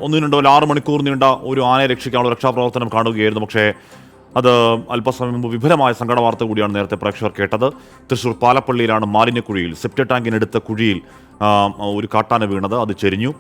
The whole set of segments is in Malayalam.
ഒന്നിനുണ്ടോ 6 മണിക്കൂർ നീണ്ട ഒരു ആനയെ രക്ഷിക്കാനുള്ള രക്ഷാപ്രവർത്തനം കാണുകയായിരുന്നു. പക്ഷേ അത് അല്പസമയം മുമ്പ് വിപുലമായ സങ്കട വാർത്ത കൂടിയാണ് നേരത്തെ പ്രേക്ഷകർ കേട്ടത്. തൃശൂർ പാലപ്പള്ളിയിലാണ് മാലിന്യക്കുഴിയിൽ സെപ്റ്റി ടാങ്കിനടുത്ത കുഴിയിൽ ഒരു കാട്ടാന വീണത്. അത് ചെരിഞ്ഞു.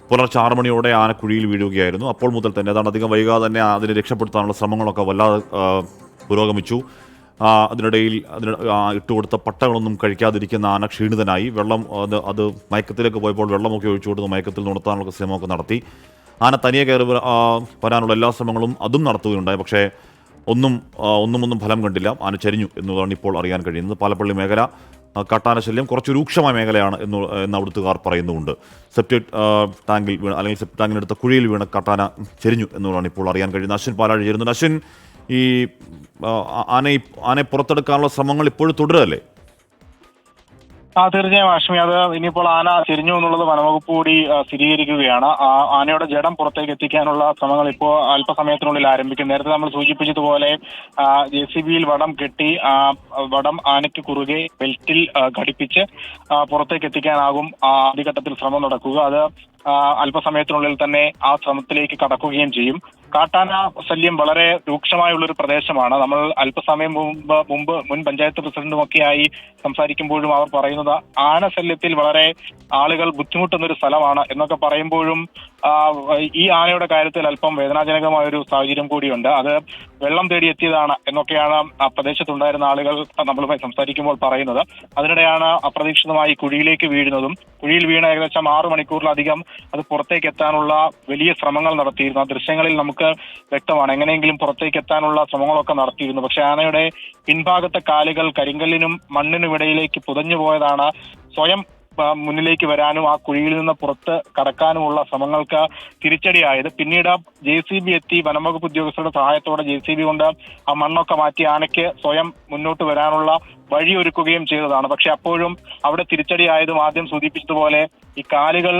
പുലർച്ചെ 6 മണിയോടെ ആന കുഴിയിൽ വീഴുകയായിരുന്നു. അപ്പോൾ മുതൽ തന്നെ ഏതാണ്ട് അധികം വൈകാതെ തന്നെ അതിനെ രക്ഷപ്പെടുത്താനുള്ള ശ്രമങ്ങളൊക്കെ വല്ലാതെ പുരോഗമിച്ചു. അതിനിടയിൽ ഇട്ടുകൊടുത്ത പട്ടകളൊന്നും കഴിക്കാതിരിക്കുന്ന ആന ക്ഷീണിതനായി. വെള്ളം അത് മയക്കത്തിലേക്ക് പോയപ്പോൾ വെള്ളമൊക്കെ ഒഴിച്ചു കൊടുത്ത് മയക്കത്തിൽ ഉണർത്താനുള്ള ശ്രമമൊക്കെ നടത്തി. ആന തനിയെ കയറി വരാനുള്ള എല്ലാ ശ്രമങ്ങളും അതും നടത്തുകയുണ്ടായി. പക്ഷേ ഒന്നും ഫലം കണ്ടില്ല. ആന ചരിഞ്ഞു എന്നതാണ് ഇപ്പോൾ അറിയാൻ കഴിയുന്നത്. പാലപ്പള്ളി മേഖല കാട്ടാന ശല്യം കുറച്ച് രൂക്ഷമായ മേഖലയാണ് എന്ന് അവിടുത്തുകാർ പറയുന്നുമുണ്ട്. സെപ്റ്റി ടാങ്കിൽ വീണ് അല്ലെങ്കിൽ സെപ്റ്റി ടാങ്കിനടുത്ത കുഴിയിൽ വീണ് കാട്ടാന ചെരിഞ്ഞു എന്നുള്ളതാണ് ഇപ്പോൾ അറിയാൻ കഴിയുന്നത്. അശ്വിൻ പാലാഴി ചേരുന്നുണ്ട്. അശ്വിൻ, ഈ ആനയെ പുറത്തെടുക്കാനുള്ള ശ്രമങ്ങൾ ഇപ്പോഴും തുടരുകയല്ലേ? തീർച്ചയായും ആഷ്മി, അത് ഇനിയിപ്പോൾ ആന ചെരിഞ്ഞു എന്നുള്ളത് വനംവകുപ്പ് കൂടി സ്ഥിരീകരിക്കുകയാണ്. ആനയുടെ ജഡം പുറത്തേക്ക് എത്തിക്കാനുള്ള ശ്രമങ്ങൾ ഇപ്പോൾ അല്പസമയത്തിനുള്ളിൽ ആരംഭിക്കും. നേരത്തെ നമ്മൾ സൂചിപ്പിച്ചതുപോലെ JCB-യിൽ വടം കെട്ടി വടം ആനയ്ക്ക് കുറുകെ ബെൽറ്റിൽ ഘടിപ്പിച്ച് പുറത്തേക്ക് എത്തിക്കാനാകും ആദ്യഘട്ടത്തിൽ ശ്രമം നടക്കുക. അത് അല്പസമയത്തിനുള്ളിൽ തന്നെ ആ ശ്രമത്തിലേക്ക് കടക്കുകയും ചെയ്യും. കാട്ടാന ശല്യം വളരെ രൂക്ഷമായുള്ളൊരു പ്രദേശമാണ്. നമ്മൾ അല്പസമയം മുൻ പഞ്ചായത്ത് പ്രസിഡന്റുമൊക്കെയായി സംസാരിക്കുമ്പോഴും അവർ പറയുന്നത് ആന ശല്യത്തിൽ വളരെ ആളുകൾ ബുദ്ധിമുട്ടുന്ന ഒരു സ്ഥലമാണ് എന്നൊക്കെ പറയുമ്പോഴും ഈ ആനയുടെ കാര്യത്തിൽ അല്പം വേദനാജനകമായ ഒരു സാഹചര്യം കൂടിയുണ്ട്. അത് വെള്ളം തേടി എത്തിയതാണ് എന്നൊക്കെയാണ് ആ പ്രദേശത്തുണ്ടായിരുന്ന ആളുകൾ നമ്മളുമായി സംസാരിക്കുമ്പോൾ പറയുന്നത്. അതിനിടെയാണ് അപ്രതീക്ഷിതമായി കുഴിയിലേക്ക് വീഴുന്നതും. കുഴിയിൽ വീണ ഏകദേശം 6 മണിക്കൂറിലധികം അത് പുറത്തേക്ക് എത്താനുള്ള വലിയ ശ്രമങ്ങൾ നടത്തിയിരുന്നു. ആ ദൃശ്യങ്ങളിൽ നമുക്ക് വ്യക്തമാണ്. എങ്ങനെയെങ്കിലും പുറത്തേക്ക് എത്താനുള്ള ശ്രമങ്ങളൊക്കെ നടത്തിയിരുന്നു. പക്ഷെ ആനയുടെ പിൻഭാഗത്തെ കാലുകൾ കരിങ്കല്ലിനും മണ്ണിനും ഇടയിലേക്ക് പുതഞ്ഞു പോയതാണ് സ്വയം മുന്നിലേക്ക് വരാനും ആ കുഴിയിൽ നിന്ന് പുറത്ത് കടക്കാനുമുള്ള ശ്രമങ്ങൾക്ക് തിരിച്ചടിയായത്. പിന്നീട് JCB എത്തി വനംവകുപ്പ് ഉദ്യോഗസ്ഥരുടെ സഹായത്തോടെ JCB കൊണ്ട് ആ മണ്ണൊക്കെ മാറ്റി ആനയ്ക്ക് സ്വയം മുന്നോട്ട് വരാനുള്ള വഴിയൊരുക്കുകയും ചെയ്തതാണ്. പക്ഷെ അപ്പോഴും അവിടെ തിരിച്ചടിയായതും ആദ്യം സൂചിപ്പിച്ചതുപോലെ ഈ കാലുകൾ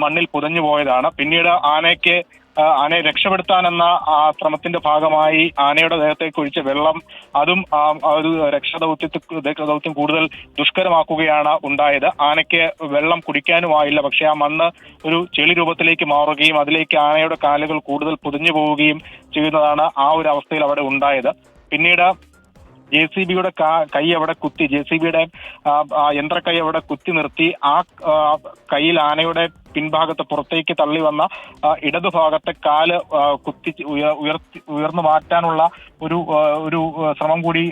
മണ്ണിൽ പുതഞ്ഞു പോയതാണ്. പിന്നീട് ആനയെ രക്ഷപ്പെടുത്താനെന്ന ആ ശ്രമത്തിന്റെ ഭാഗമായി ആനയുടെ ദേഹത്തേക്ക് ഒഴിച്ച വെള്ളം അതും ഒരു രക്ഷാദൗത്യം കൂടുതൽ ദുഷ്കരമാക്കുകയാണ് ഉണ്ടായത്. ആനയ്ക്ക് വെള്ളം കുടിക്കാനുമായില്ല. പക്ഷെ ആ മണ്ണ് ഒരു ചെളി രൂപത്തിലേക്ക് മാറുകയും അതിലേക്ക് ആനയുടെ കാലുകൾ കൂടുതൽ പുതിഞ്ഞു പോവുകയും ചെയ്യുന്നതാണ് ആ ഒരു അവസ്ഥയിൽ അവിടെ ഉണ്ടായത്. പിന്നീട് JCB-യുടെ കൈ അവിടെ കുത്തി, JCB-യുടെ യന്ത്രക്കൈ അവിടെ കുത്തി നിർത്തി ആ കൈയിൽ ആനയുടെ പിൻഭാഗത്ത് പുറത്തേക്ക് തള്ളി വന്ന ഇടതുഭാഗത്തെ കാല് കുത്തി ഉയർന്നു മാറ്റാനുള്ള ഒരു ശ്രമം കൂടി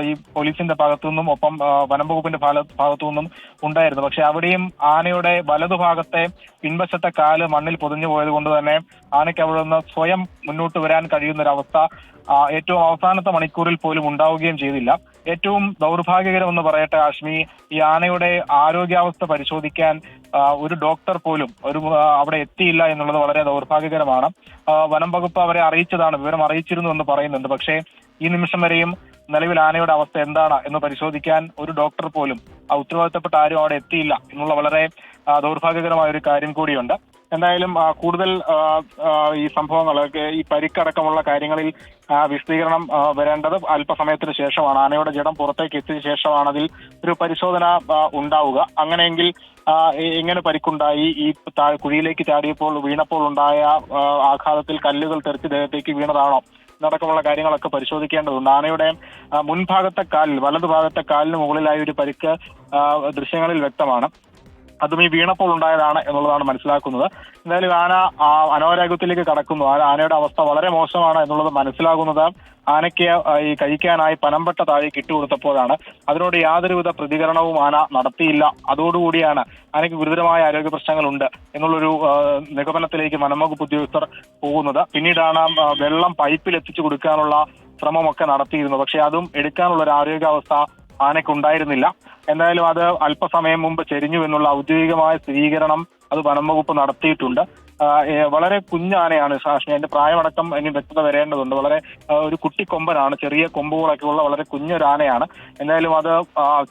ഈ പോലീസിന്റെ ഭാഗത്തു നിന്നും ഒപ്പം വനംവകുപ്പിന്റെ ഭാഗത്തു നിന്നും ഉണ്ടായിരുന്നു. പക്ഷെ അവിടെയും ആനയുടെ വലതുഭാഗത്തെ പിൻവശത്തെ കാല് മണ്ണിൽ പൊതിഞ്ഞു പോയത് കൊണ്ട് തന്നെ ആനയ്ക്ക് അവിടെ നിന്ന് സ്വയം മുന്നോട്ട് വരാൻ കഴിയുന്ന ഒരു അവസ്ഥ ഏറ്റവും അവസാനത്തെ മണിക്കൂറിൽ പോലും ഉണ്ടാവുകയും ചെയ്തില്ല. ഏറ്റവും ദൗർഭാഗ്യകരമെന്ന് പറയട്ടെ ആഷ്മി, ഈ ആനയുടെ ആരോഗ്യാവസ്ഥ പരിശോധിക്കാൻ ഒരു ഡോക്ടർ പോലും അവിടെ എത്തിയില്ല എന്നുള്ളത് വളരെ ദൗർഭാഗ്യകരമാണ്. വനം വകുപ്പ് അവരെ അറിയിച്ചതാണ്, വിവരം അറിയിച്ചിരുന്നു എന്ന് പറയുന്നുണ്ട്. പക്ഷേ ഈ നിമിഷം വരെയും നിലവിൽ ആനയുടെ അവസ്ഥ എന്താണ് എന്ന് പരിശോധിക്കാൻ ഒരു ഡോക്ടർ പോലും ഉത്തരവാദിത്തപ്പെട്ട ആരും അവിടെ എത്തിയില്ല എന്നുള്ള വളരെ ദൗർഭാഗ്യകരമായ ഒരു കാര്യം കൂടിയുണ്ട്. എന്തായാലും കൂടുതൽ ഈ സംഭവങ്ങളൊക്കെ ഈ പരിക്കടക്കമുള്ള കാര്യങ്ങളിൽ വിശദീകരണം വരേണ്ടത് അല്പസമയത്തിന് ശേഷമാണ്. ആനയുടെ ജഡം പുറത്തേക്ക് എത്തിയ ശേഷമാണ് അതിൽ ഒരു പരിശോധന ഉണ്ടാവുക. അങ്ങനെയെങ്കിൽ എങ്ങനെ പരിക്കുണ്ടായി, ഈ കുഴിയിലേക്ക് വീണപ്പോൾ ഉണ്ടായ ആഘാതത്തിൽ കല്ലുകൾ തെറിച്ച് ദേഹത്തേക്ക് വീണതാണോ നടക്കമുള്ള കാര്യങ്ങളൊക്കെ പരിശോധിക്കേണ്ടതുണ്ട്. ആനയുടെ മുൻഭാഗത്തെ വലതുഭാഗത്തെ കാലിന് മുകളിലായ ഒരു പരിക്ക് ദൃശ്യങ്ങളിൽ വ്യക്തമാണ്. അതും ഈ വീണപ്പോൾ ഉണ്ടായതാണ് എന്നുള്ളതാണ് മനസ്സിലാക്കുന്നത്. എന്തായാലും ആന അനാരോഗ്യത്തിലേക്ക് കടക്കുന്നു. ആനയുടെ അവസ്ഥ വളരെ മോശമാണ് എന്നുള്ളത് മനസ്സിലാകുന്നത് ആനയ്ക്ക് ഈ കഴിക്കാനായി പനമ്പട്ട താഴേക്ക് ഇട്ടുകൊടുത്തപ്പോഴാണ്. അതിനോട് യാതൊരുവിധ പ്രതികരണവും ആന നടത്തിയില്ല. അതോടുകൂടിയാണ് ആനയ്ക്ക് ഗുരുതരമായ ആരോഗ്യ പ്രശ്നങ്ങളുണ്ട് എന്നുള്ളൊരു നിഗമനത്തിലേക്ക് വനംവകുപ്പ് ഉദ്യോഗസ്ഥർ പോകുന്നത്. പിന്നീടാണ് വെള്ളം പൈപ്പിൽ എത്തിച്ചു കൊടുക്കാനുള്ള ശ്രമമൊക്കെ നടത്തിയിരുന്നത്. പക്ഷെ അതും എടുക്കാനുള്ള ഒരു ആരോഗ്യാവസ്ഥ ആനയ്ക്കുണ്ടായിരുന്നില്ല. എന്തായാലും അത് അല്പസമയം മുമ്പ് ചെരിഞ്ഞു എന്നുള്ള ഔദ്യോഗികമായ സ്ഥിരീകരണം അത് വനംവകുപ്പ് നടത്തിയിട്ടുണ്ട്. വളരെ കുഞ്ഞാനയാണ് സാഷ്മി, അതിന്റെ പ്രായമടക്കം ഇനി വ്യക്തത വരേണ്ടതുണ്ട്. വളരെ ഒരു കുട്ടിക്കൊമ്പനാണ്, ചെറിയ കൊമ്പുകളൊക്കെ ഉള്ള വളരെ കുഞ്ഞൊരാനയാണ്. എന്തായാലും അത്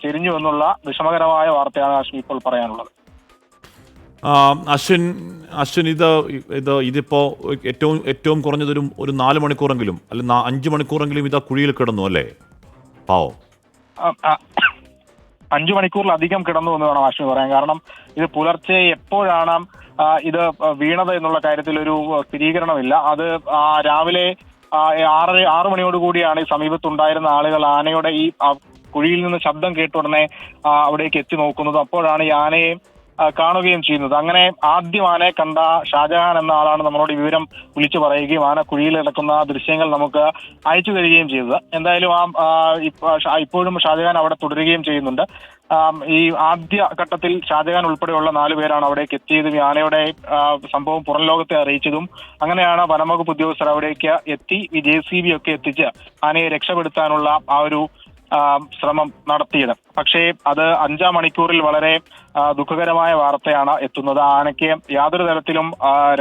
ചെരിഞ്ഞു എന്നുള്ള വിഷമകരമായ വാർത്തയാണ് സാഷ്മി ഇപ്പോൾ പറയാനുള്ളത്. അശ്വിൻ, ഇതിപ്പോ ഏറ്റവും കുറഞ്ഞതൊരു 4 മണിക്കൂറെങ്കിലും അല്ലെങ്കിൽ 5 മണിക്കൂറെങ്കിലും ഇതാ കുഴിയിൽ കിടന്നു അല്ലേ? പാവം. 5 മണിക്കൂറിലധികം കിടന്നു എന്ന് വേണം ആശ്മി പറയാൻ. കാരണം ഇത് പുലർച്ചെ എപ്പോഴാണ് ഇത് വീണത് എന്നുള്ള കാര്യത്തിൽ ഒരു സ്ഥിരീകരണമില്ല. അത് രാവിലെ 6 മണിയോടുകൂടിയാണ് ഈ സമീപത്തുണ്ടായിരുന്ന ആളുകൾ ആനയുടെ ഈ കുഴിയിൽ നിന്ന് ശബ്ദം കേട്ടുടനെ അവിടേക്ക് എത്തി നോക്കുന്നത്. അപ്പോഴാണ് ഈ ആനയെ കാണുകയും ചെയ്യുന്നത്. അങ്ങനെ ആദ്യം ആനയെ കണ്ട ഷാജഹാൻ എന്ന ആളാണ് നമ്മളോട് വിവരം വിളിച്ചു പറയുകയും ആന കുഴിയിൽ കിടക്കുന്ന ദൃശ്യങ്ങൾ നമുക്ക് അയച്ചു തരികയും ചെയ്തത്. എന്തായാലും ഇപ്പോഴും ഷാജഹാൻ അവിടെ തുടരുകയും ചെയ്യുന്നുണ്ട്. ഈ ആദ്യ ഘട്ടത്തിൽ ഷാജഹാൻ ഉൾപ്പെടെയുള്ള 4 പേരാണ് അവിടേക്ക് എത്തിയതും ഈ ആനയുടെ സംഭവം പുറം ലോകത്തെ അറിയിച്ചതും. അങ്ങനെയാണ് വനംവകുപ്പ് ഉദ്യോഗസ്ഥർ അവിടേക്ക് എത്തി ഈ JCB ഒക്കെ എത്തിച്ച് ആനയെ രക്ഷപ്പെടുത്താനുള്ള ആ ഒരു ശ്രമം നടത്തിയത്. പക്ഷേ അത് 5-ാം മണിക്കൂറിൽ വളരെ ദുഃഖകരമായ വാർത്തയാണ് എത്തുന്നത്. ആനയ്ക്ക് യാതൊരു തരത്തിലും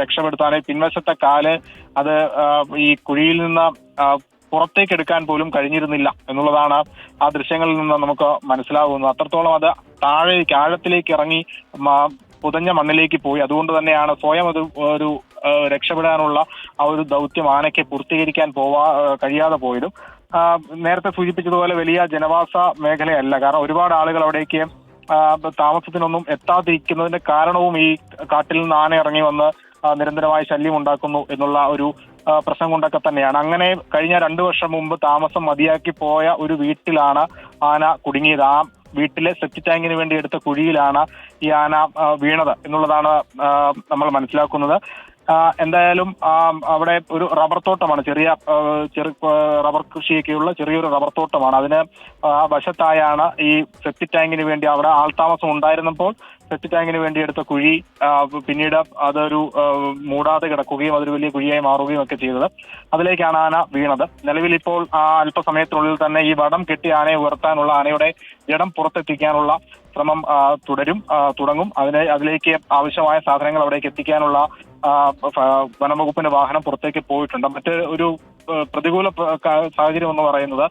രക്ഷപ്പെടുത്താനായി പിൻവശത്തെ കാല് അത് ഈ കുഴിയിൽ നിന്ന് പുറത്തേക്ക് എടുക്കാൻ പോലും കഴിഞ്ഞിരുന്നില്ല എന്നുള്ളതാണ് ആ ദൃശ്യങ്ങളിൽ നിന്ന് നമുക്ക് മനസ്സിലാകുന്നത്. അത്രത്തോളം അത് താഴേക്ക് ആഴത്തിലേക്ക് ഇറങ്ങി പുതഞ്ഞ മണ്ണിലേക്ക് പോയി. അതുകൊണ്ട് തന്നെയാണ് സ്വയം അത് ഒരു രക്ഷപ്പെടാനുള്ള ആ ഒരു ദൗത്യം ആനയ്ക്ക് പൂർത്തീകരിക്കാൻ കഴിയാതെ പോയതും. നേരത്തെ സൂചിപ്പിച്ചതുപോലെ വലിയ ജനവാസ മേഖലയല്ല. കാരണം ഒരുപാട് ആളുകൾ അവിടേക്ക് താമസത്തിനൊന്നും എത്താതിരിക്കുന്നതിന്റെ കാരണവും ഈ കാട്ടിൽ നിന്ന് ആന ഇറങ്ങി വന്ന് നിരന്തരമായ ശല്യം ഉണ്ടാക്കുന്നു എന്നുള്ള ഒരു പ്രശ്നം കൊണ്ടൊക്കെ തന്നെയാണ്. അങ്ങനെ കഴിഞ്ഞ 2 വർഷം മുമ്പ് താമസം മതിയാക്കി പോയ ഒരു വീട്ടിലാണ് ആന കുടുങ്ങിയത്. ആ വീട്ടിലെ സെപ്റ്റി ടാങ്കിന് വേണ്ടി എടുത്ത കുഴിയിലാണ് ഈ ആന വീണത് എന്നുള്ളതാണ് നമ്മൾ മനസ്സിലാക്കുന്നത്. എന്തായാലും അവിടെ ഒരു റബ്ബർ തോട്ടമാണ്, ചെറിയ റബ്ബർ കൃഷിയൊക്കെയുള്ള ചെറിയൊരു റബ്ബർ തോട്ടമാണ്. അതിന് വശത്തായാണ് ഈ സെപ്റ്റി ടാങ്കിന് വേണ്ടി അവിടെ ആൾതാമസം ഉണ്ടായിരുന്നപ്പോൾ സെപ്റ്റി ടാങ്കിന് വേണ്ടി എടുത്ത കുഴി പിന്നീട് അതൊരു മൂടാതെ കിടക്കുകയും അതൊരു വലിയ കുഴിയായി മാറുകയും ഒക്കെ ചെയ്തത്. അതിലേക്കാണ് ആന വീണത്. നിലവിൽ ഇപ്പോൾ അല്പസമയത്തിനുള്ളിൽ തന്നെ ഈ വടം കെട്ടി ആനയെ ഉയർത്താനുള്ള ആനയുടെ ജഡം പുറത്തെത്തിക്കാനുള്ള ശ്രമം തുടങ്ങും. അതിലേക്ക് ആവശ്യമായ സാധനങ്ങൾ അവിടേക്ക് എത്തിക്കാനുള്ള വനംവകുപ്പിന്റെ വാഹനം പുറത്തേക്ക് പോയിട്ടുണ്ട്. മറ്റ് ഒരു പ്രതികൂല സാഹചര്യം എന്ന് പറയുന്നത്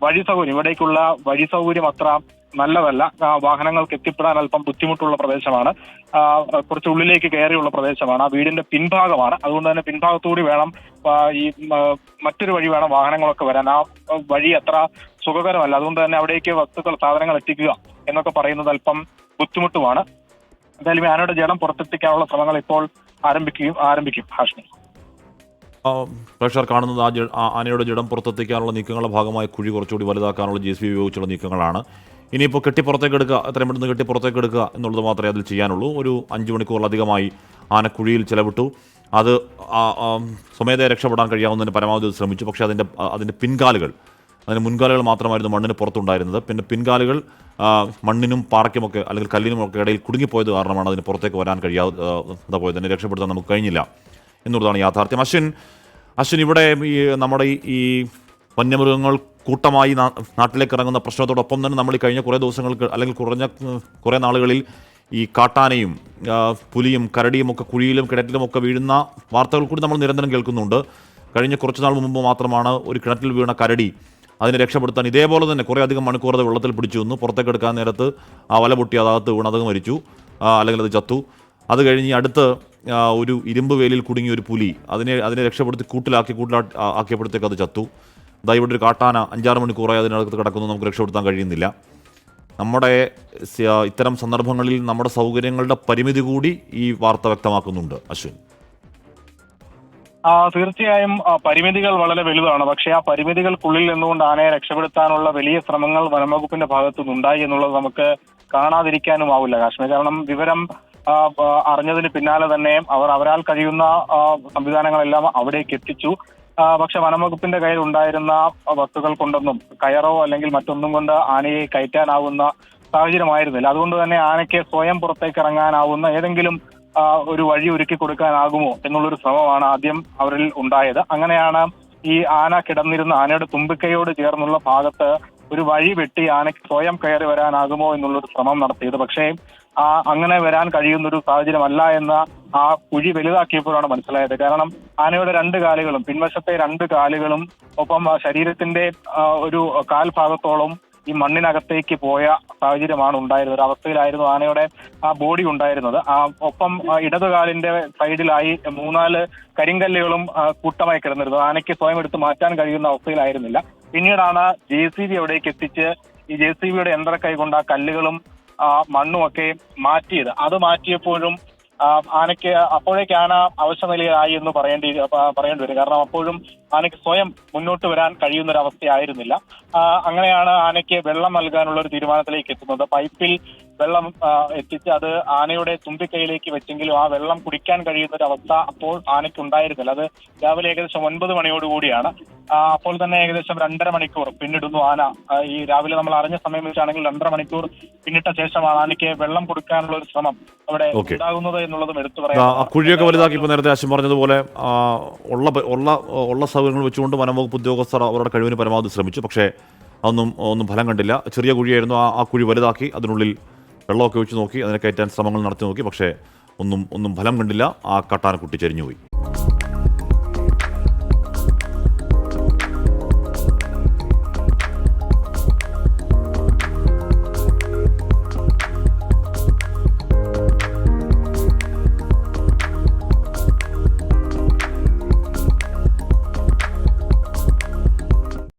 വഴി സൗകര്യം, ഇവിടേക്കുള്ള വഴി സൗകര്യം അത്ര നല്ലതല്ല. വാഹനങ്ങൾക്ക് എത്തിപ്പെടാൻ അല്പം ബുദ്ധിമുട്ടുള്ള പ്രദേശമാണ്. കുറച്ച് ഉള്ളിലേക്ക് കയറിയുള്ള പ്രദേശമാണ്. ആ വീടിന്റെ പിൻഭാഗമാണ്. അതുകൊണ്ട് തന്നെ പിൻഭാഗത്തുകൂടി വേണം ഈ മറ്റൊരു വഴി വേണം വാഹനങ്ങളൊക്കെ വരാൻ. ആ വഴി അത്ര സുഖകരമല്ല. അതുകൊണ്ട് തന്നെ അവിടേക്ക് സാധനങ്ങൾ എത്തിക്കുക എന്നൊക്കെ പറയുന്നത് അല്പം ബുദ്ധിമുട്ടുമാണ്. എന്തായാലും ആനയുടെ ജഡം പുറത്തെത്തിക്കാനുള്ള ശ്രമങ്ങൾ ഇപ്പോൾ ആരംഭിക്കും ഹാഷ്മി. പ്രേക്ഷകർ കാണുന്നത് ആനയുടെ ജഡം പുറത്തെത്തിക്കാനുള്ള നീക്കങ്ങളുടെ ഭാഗമായി കുഴി കുറച്ചുകൂടി വലുതാക്കാനുള്ള JCB ഉപയോഗിച്ചുള്ള നീക്കങ്ങളാണ്. ഇനിയിപ്പോൾ കെട്ടിപ്പുറത്തേക്ക് എടുക്കുക, എത്രയും പെട്ടെന്ന് കെട്ടിപ്പുറത്തേക്ക് എടുക്കുക എന്നുള്ളത് മാത്രമേ അതിൽ ചെയ്യാനുള്ളൂ. ഒരു 5 മണിക്കൂറിലധികമായി ആന കുഴിയിൽ ചെലവിട്ടു. അത് സ്വമേധയാ രക്ഷപ്പെടാൻ കഴിയാവുന്നതിന് പരമാവധി ശ്രമിച്ചു. പക്ഷേ അതിൻ്റെ പിൻകാലുകൾ, അതിന് മുൻകാലുകൾ മാത്രമായിരുന്നു മണ്ണിന് പുറത്തുണ്ടായിരുന്നത്. പിന്നെ പിൻകാലുകൾ മണ്ണിനും പാറയ്ക്കുമൊക്കെ അല്ലെങ്കിൽ കല്ലിനുമൊക്കെ ഇടയിൽ കുടുങ്ങിപ്പോയത് കാരണമാണ് അതിന് പുറത്തേക്ക് വരാൻ കഴിയാതെ പോയത്. തന്നെ രക്ഷപ്പെടുത്താൻ നമുക്ക് കഴിഞ്ഞില്ല എന്നുള്ളതാണ് യാഥാർത്ഥ്യം. അശ്വിൻ, ഇവിടെ നമ്മുടെ ഈ വന്യമൃഗങ്ങൾ കൂട്ടമായി നാട്ടിലേക്ക് ഇറങ്ങുന്ന പ്രശ്നത്തോടൊപ്പം തന്നെ നമ്മൾ ഈ കഴിഞ്ഞ കുറേ ദിവസങ്ങൾക്ക് അല്ലെങ്കിൽ കുറേ നാളുകളിൽ ഈ കാട്ടാനയും പുലിയും കരടിയും ഒക്കെ കുഴിയിലും കിണറ്റിലുമൊക്കെ വീഴുന്ന വാർത്തകൾ കൂടി നമ്മൾ നിരന്തരം കേൾക്കുന്നുണ്ട്. കഴിഞ്ഞ കുറച്ച് നാൾ മുമ്പ് മാത്രമാണ് ഒരു കിണറ്റിൽ വീണ കരടി അതിനെ രക്ഷപ്പെടുത്താൻ ഇതേപോലെ തന്നെ കുറേ അധികം മണിക്കൂർ അത് വെള്ളത്തിൽ പിടിച്ചു നിന്നു. പുറത്തേക്ക് എടുക്കാൻ നേരത്ത് ആ വല പൊട്ടി അതകത്ത് വീണത് മരിച്ചു, അല്ലെങ്കിൽ അത് ചത്തു. അത് കഴിഞ്ഞ് അടുത്ത് ഒരു ഇരുമ്പ് വേലിൽ കുടുങ്ങിയ ഒരു പുലി അതിനെ രക്ഷപ്പെടുത്തി കൂട്ടിലാക്കിയപ്പോഴത്തേക്ക് അത് ചത്തു. ഇവിടെ ഒരു കാട്ടാന 5-6 മണിക്കൂറായി അതിനകത്ത് കിടക്കുന്നു, നമുക്ക് രക്ഷപ്പെടുത്താൻ കഴിയുന്നില്ല. നമ്മുടെ ഇത്തരം സന്ദർഭങ്ങളിൽ നമ്മുടെ സൗകര്യങ്ങളുടെ പരിമിതി കൂടി ഈ വാർത്ത വ്യക്തമാക്കുന്നുണ്ട്. അശ്വിൻ, തീർച്ചയായും പരിമിതികൾ വളരെ വലുതാണ്. പക്ഷേ ആ പരിമിതികൾക്കുള്ളിൽ നിന്നുകൊണ്ട് ആനയെ രക്ഷപ്പെടുത്താനുള്ള വലിയ ശ്രമങ്ങൾ വനംവകുപ്പിന്റെ ഭാഗത്തുനിന്നുണ്ടായി എന്നുള്ളത് നമുക്ക് കാണാതിരിക്കാനും ആവില്ല കാശ്മീർ. കാരണം വിവരം അറിഞ്ഞതിന് പിന്നാലെ തന്നെ അവരാൽ കഴിയുന്ന സംവിധാനങ്ങളെല്ലാം അവിടേക്ക് എത്തിച്ചു. പക്ഷെ വനംവകുപ്പിന്റെ കയ്യിൽ ഉണ്ടായിരുന്ന വസ്തുക്കൾ കൊണ്ടൊന്നും കയറോ അല്ലെങ്കിൽ മറ്റൊന്നും കൊണ്ട് ആനയെ കയറ്റാനാവുന്ന സാഹചര്യമായിരുന്നില്ല. അതുകൊണ്ട് തന്നെ ആനയ്ക്ക് സ്വയം പുറത്തേക്ക് ഇറങ്ങാനാവുന്ന ഏതെങ്കിലും ഒരു വഴി ഒരുക്കി കൊടുക്കാനാകുമോ എന്നുള്ളൊരു ശ്രമമാണ് ആദ്യം അവരിൽ ഉണ്ടായത്. അങ്ങനെയാണ് ഈ ആന കിടന്നിരുന്ന ആനയുടെ തുമ്പിക്കൈയോട് ചേർന്നുള്ള ഭാഗത്ത് ഒരു വഴി വെട്ടി ആനയ്ക്ക് സ്വയം കയറി വരാനാകുമോ എന്നുള്ളൊരു ശ്രമം നടത്തിയത്. പക്ഷേ അങ്ങനെ വരാൻ കഴിയുന്നൊരു സാഹചര്യമല്ല എന്ന് ആ കുഴി വലുതാക്കിയപ്പോഴാണ് മനസ്സിലായത്. കാരണം ആനയുടെ 2 കാലുകളും പിൻവശത്തെ 2 കാലുകളും ഒപ്പം ശരീരത്തിന്റെ ഒരു കാൽഭാഗത്തോളം ഈ മണ്ണിനകത്തേക്ക് പോയ സാഹചര്യമാണ് ഉണ്ടായിരുന്നത്. ഒരു അവസ്ഥയിലായിരുന്നു ആനയുടെ ആ ബോഡി ഉണ്ടായിരുന്നത്. ഒപ്പം ഇടതുകാലിന്റെ സൈഡിലായി 3-4 കരിങ്കല്ലുകളും കൂട്ടമായി കിടന്നിരുന്നത്. ആനയ്ക്ക് സ്വയം എടുത്ത് മാറ്റാൻ കഴിയുന്ന അവസ്ഥയിലായിരുന്നില്ല. പിന്നീടാണ് JCB അവിടേക്ക് എത്തിച്ച് ഈ JCBയുടെ യന്ത്രക്കൈ കൊണ്ട് ആ കല്ലുകളും മണ്ണും ഒക്കെ മാറ്റിയത്. അത് മാറ്റിയപ്പോഴും ആനയ്ക്ക് അപ്പോഴേക്ക് ആന അവശനിലയിലായി എന്ന് പറയേണ്ടി വരും. കാരണം അപ്പോഴും ആനയ്ക്ക് സ്വയം മുന്നോട്ട് വരാൻ കഴിയുന്ന ഒരു അവസ്ഥയായിരുന്നില്ല. അങ്ങനെയാണ് ആനയ്ക്ക് വെള്ളം നൽകാനുള്ള ഒരു തീരുമാനത്തിലേക്ക് എത്തുന്നത്. പൈപ്പിൽ വെള്ളം എത്തിച്ച് അത് ആനയുടെ തുമ്പിക്കൈയിലേക്ക് വെച്ചെങ്കിലും ആ വെള്ളം കുടിക്കാൻ കഴിയുന്ന ഒരു അവസ്ഥ അപ്പോൾ ആനയ്ക്ക് ഉണ്ടായിരുന്നില്ല. അത് രാവിലെ ഏകദേശം 9 മണിയോടുകൂടിയാണ്. അപ്പോൾ തന്നെ ഏകദേശം 2.5 മണിക്കൂർ പിന്നിടുന്നു ആന. ഈ രാവിലെ നമ്മൾ അറിഞ്ഞ സമയം വെച്ചാണെങ്കിൽ 2.5 മണിക്കൂർ പിന്നിട്ട ശേഷമാണ് ആനയ്ക്ക് വെള്ളം കൊടുക്കാനുള്ള ഒരു ശ്രമം അവിടെ ഉണ്ടാകുന്നത് എന്നുള്ളതും എടുത്തു പറയാം. കുഴിയൊക്കെ വലുതാക്കി ഇപ്പോൾ നേരത്തെ ആശം പറഞ്ഞതുപോലെ ഉള്ള സൗകര്യങ്ങൾ വെച്ചുകൊണ്ട് വനംവകുപ്പ് ഉദ്യോഗസ്ഥർ അവരുടെ കഴിവിന് പരമാവധി ശ്രമിച്ചു. പക്ഷേ ഒന്നും ഫലം കണ്ടില്ല. ചെറിയ കുഴിയായിരുന്നു. ആ കുഴി വലുതാക്കി അതിനുള്ളിൽ വെള്ളമൊക്കെ ഒഴിച്ച് നോക്കി, അതിനെ കയറ്റാൻ ശ്രമങ്ങൾ നടത്തി നോക്കി. പക്ഷേ ഒന്നും ഫലം കണ്ടില്ല. ആ കാട്ടാനക്കുട്ടി ചെരിഞ്ഞുപോയി.